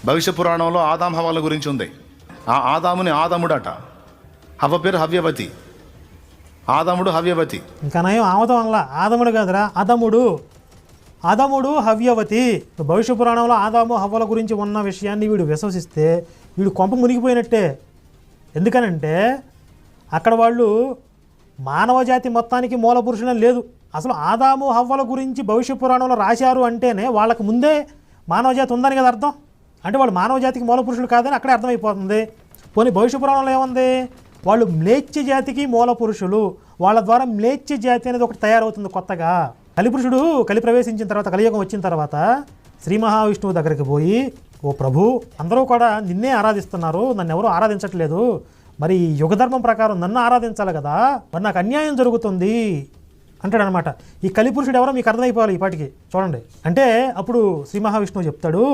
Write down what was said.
భవిష్య పురాణంలో ఆదాం హవ్వల గురించి ఉంది. ఆ ఆదాముని ఆదముడట, హవ్వ పేరు హవ్యవతి. ఆదముడు హవ్యవతి. ఇంకా నయం ఆమదం అనలా, ఆదముడు కాదురా, అదముడు హవ్యవతి. భవిష్య పురాణంలో ఆదాము హవ్వల గురించి ఉన్న విషయాన్ని వీడు విశ్వసిస్తే వీడు కొంప మునిగిపోయినట్టే. ఎందుకనంటే అక్కడ వాళ్ళు మానవ జాతి మొత్తానికి మూల పురుషులని లేదు. అసలు ఆదాము హవ్వల గురించి భవిష్య పురాణంలో రాశారు అంటేనే వాళ్ళకి ముందే మానవ జాతి ఉందని కదా అర్థం. అంటే వాళ్ళు మానవ జాతికి మూల పురుషులు కాదని అక్కడే అర్థమైపోతుంది. పోనీ భవిష్య పురాణంలో ఏముంది, వాళ్ళు మ్లేచ్ఛ జాతికి మూల పురుషులు, వాళ్ళ ద్వారా మ్లేచ్ఛ జాతి అనేది ఒకటి తయారవుతుంది కొత్తగా. కలిపురుషుడు కలి ప్రవేశించిన తర్వాత, కలియుగం వచ్చిన తర్వాత శ్రీ మహావిష్ణువు దగ్గరికి పోయి, ఓ ప్రభు, అందరూ కూడా నిన్నే ఆరాధిస్తున్నారు, నన్ను ఎవరూ ఆరాధించట్లేదు, మరి యుగధర్మం ప్రకారం నన్ను ఆరాధించాలి కదా, మరి నాకు అన్యాయం జరుగుతుంది అంటాడు అనమాట. ఈ కలిపురుషుడు ఎవరో మీకు అర్థమైపోవాలి ఈ పాటికి. చూడండి, అంటే అప్పుడు శ్రీ మహావిష్ణువు చెప్తాడు,